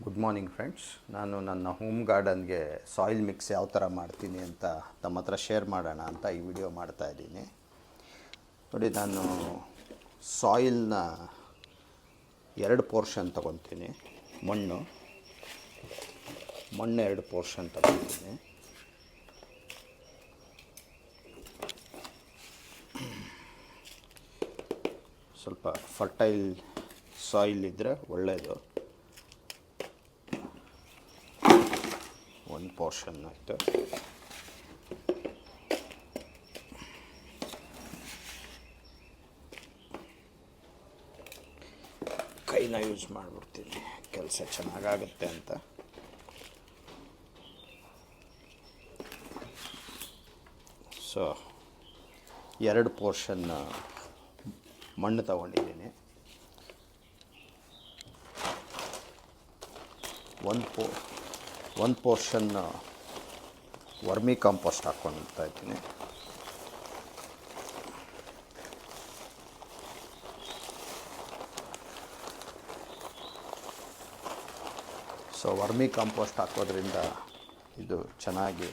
Good morning friends. ನಾನು ನನ್ನ home ಗಾರ್ಡನ್ಗೆ soil mix ಯಾವ ಥರ ಮಾಡ್ತೀನಿ ಅಂತ ತಮ್ಮ ಹತ್ರ ಶೇರ್ ಮಾಡೋಣ ಅಂತ ಈ ವಿಡಿಯೋ ಮಾಡ್ತಾಯಿದ್ದೀನಿ. ನೋಡಿ, ನಾನು ಸಾಯಿಲ್ನ 2 ಪೋರ್ಷನ್ ತೊಗೊತೀನಿ. ಮಣ್ಣು 2 ಪೋರ್ಷನ್ ತೊಗೊತೀನಿ. ಸ್ವಲ್ಪ ಫರ್ಟೈಲ್ ಸಾಯಿಲ್ ಇದ್ದರೆ ಒಳ್ಳೆಯದು. 1 ಪೋರ್ಷನ್ ಆಯಿತು. ಕೈನ ಯೂಸ್ ಮಾಡಿಬಿಡ್ತೀನಿ, ಕೆಲಸ ಚೆನ್ನಾಗಾಗುತ್ತೆ ಅಂತ. ಸೊ 2 ಪೋರ್ಷನ್ ಮಣ್ಣು ತಗೊಂಡಿದ್ದೀನಿ. 1 ಪೋರ್ಷನ್ ವರ್ಮಿ ಕಾಂಪೋಸ್ಟ್ ಹಾಕ್ಕೊಳ್ತಾ ಇದ್ದೀನಿ. ಸೊ ವರ್ಮಿ ಕಾಂಪೋಸ್ಟ್ ಹಾಕೋದ್ರಿಂದ ಇದು ಚೆನ್ನಾಗಿ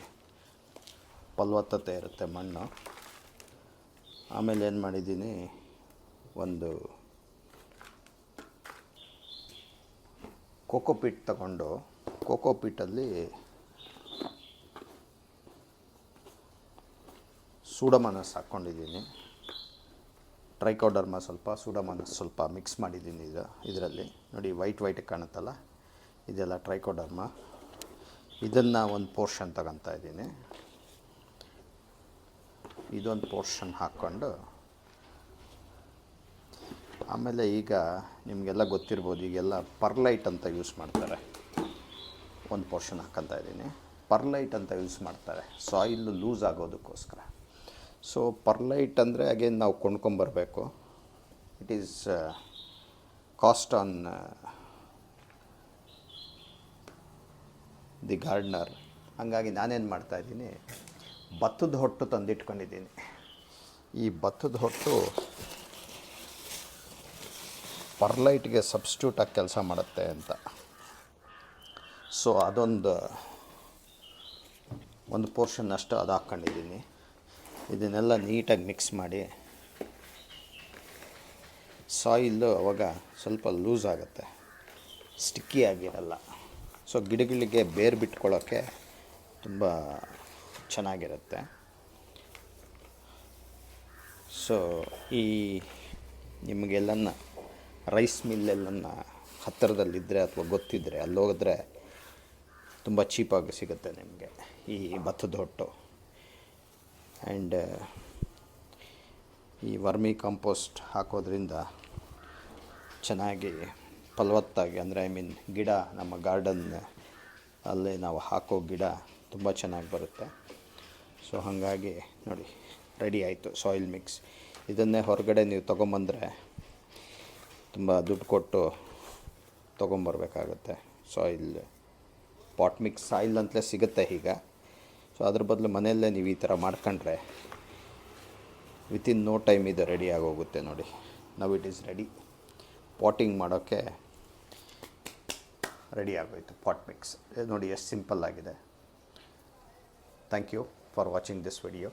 ಫಲವತ್ತತೆ ಇರುತ್ತೆ ಮಣ್ಣು. ಆಮೇಲೆ ಏನು ಮಾಡಿದ್ದೀನಿ, ಒಂದು ಕೋಕೋಪೀಟ್ ತಗೊಂಡು ಕೋಕೋಪೀಟಲ್ಲಿ ಸೂಡೋಮೋನಾಸ್ ಹಾಕ್ಕೊಂಡಿದ್ದೀನಿ. ಟ್ರೈಕೋಡರ್ಮಾ ಸ್ವಲ್ಪ, ಸೂಡೋಮೋನಾಸ್ ಸ್ವಲ್ಪ ಮಿಕ್ಸ್ ಮಾಡಿದ್ದೀನಿ. ಇದರಲ್ಲಿ ನೋಡಿ, ವೈಟ್ ಕಾಣುತ್ತಲ್ಲ, ಇದೆಲ್ಲ ಟ್ರೈಕೋಡರ್ಮಾ. ಇದನ್ನು 1 ಪೋರ್ಷನ್ ತಗೊತಾ ಇದ್ದೀನಿ. ಇದೊಂದು ಪೋರ್ಷನ್ ಹಾಕ್ಕೊಂಡು, ಆಮೇಲೆ ಈಗ ನಿಮಗೆಲ್ಲ ಗೊತ್ತಿರ್ಬೋದು, ಈಗೆಲ್ಲ ಪರ್ಲೈಟ್ ಅಂತ ಯೂಸ್ ಮಾಡ್ತಾರೆ. 1 ಪೋರ್ಷನ್ ಹಾಕ್ಕೊತಾ ಇದ್ದೀನಿ. ಪರ್ಲೈಟ್ ಅಂತ ಯೂಸ್ ಮಾಡ್ತಾರೆ ಸಾಯಿಲ್ ಲೂಸ್ ಆಗೋದಕ್ಕೋಸ್ಕರ. ಸೊ ಪರ್ಲೈಟ್ ಅಂದರೆ ಅಗೇನ್ ನಾವು ಕೊಂಡ್ಕೊಂಬರ್ಬೇಕು. It is cost on the gardener. ಹಾಗಾಗಿ ನಾನೇನು ಮಾಡ್ತಾಯಿದ್ದೀನಿ, ಭತ್ತದ ಹೊಟ್ಟು ತಂದಿಟ್ಕೊಂಡಿದ್ದೀನಿ. ಈ ಭತ್ತದ ಹೊಟ್ಟು ಪರ್ಲೈಟ್ಗೆ ಸಬ್ಸ್ಟ್ಯೂಟಾಗಿ ಕೆಲಸ ಮಾಡುತ್ತೆ ಅಂತ. ಸೊ ಅದೊಂದು 1 ಪೋರ್ಷನ್ ಅಷ್ಟು ಅದು ಹಾಕ್ಕೊಂಡಿದ್ದೀನಿ. ಇದನ್ನೆಲ್ಲ ನೀಟಾಗಿ ಮಿಕ್ಸ್ ಮಾಡಿ, ಸಾಯಿಲ್ಲು ಅವಾಗ ಸ್ವಲ್ಪ ಲೂಸ್ ಆಗುತ್ತೆ, ಸ್ಟಿಕ್ಕಿ ಆಗಿರಲ್ಲ. ಸೊ ಗಿಡಗಳಿಗೆ ಬೇರು ಬಿಟ್ಕೊಳ್ಳೋಕ್ಕೆ ತುಂಬ ಚೆನ್ನಾಗಿರುತ್ತೆ. ಸೊ ಈ ನಿಮಗೆಲ್ಲನ್ನ ರೈಸ್ ಮಿಲ್ಲೆಲ್ಲನ್ನ ಹತ್ತಿರದಲ್ಲಿದ್ದರೆ ಅಥವಾ ಗೊತ್ತಿದ್ದರೆ ಅಲ್ಲಿ ಹೋಗಿದ್ರೆ ತುಂಬ ಚೀಪಾಗಿ ಸಿಗುತ್ತೆ ನಿಮಗೆ ಈ ಭತ್ತದ ಹೊಟ್ಟು. ಆ್ಯಂಡ್ ಈ ವರ್ಮಿ ಕಾಂಪೋಸ್ಟ್ ಹಾಕೋದ್ರಿಂದ ಚೆನ್ನಾಗಿ ಫಲವತ್ತಾಗಿ, ಅಂದರೆ ಗಿಡ, ನಮ್ಮ ಗಾರ್ಡನ್ ಅಲ್ಲೇ ನಾವು ಹಾಕೋ ಗಿಡ ತುಂಬ ಚೆನ್ನಾಗಿ ಬರುತ್ತೆ. ಸೊ ಹಾಗಾಗಿ ನೋಡಿ, ರೆಡಿ ಆಯಿತು ಸಾಯಿಲ್ ಮಿಕ್ಸ್. ಇದನ್ನೇ ಹೊರಗಡೆ ನೀವು ತೊಗೊಂಬಂದರೆ ತುಂಬ ದುಡ್ಡು ಕೊಟ್ಟು ತೊಗೊಂಬರ್ಬೇಕಾಗತ್ತೆ. ಸಾಯಿಲ್ ಪಾಟ್ ಮಿಕ್ಸ್ ಸಾಯಿಲ್ ಅಂತಲೇ ಸಿಗುತ್ತೆ ಈಗ. ಸೊ ಅದ್ರ ಬದಲು ಮನೆಯಲ್ಲೇ ನೀವು ಈ ಥರ ಮಾಡ್ಕೊಂಡ್ರೆ ವಿತಿನ್ ನೋ ಟೈಮ್ ಇದು ರೆಡಿ ಆಗೋಗುತ್ತೆ. ನೋಡಿ, now it is ready. Potting ಮಾಡೋಕ್ಕೆ ರೆಡಿ ಆಗೋಯಿತು ಪಾಟ್ ಮಿಕ್ಸ್. ನೋಡಿ ಎಷ್ಟು ಸಿಂಪಲ್ ಆಗಿದೆ. Thank you for watching this video.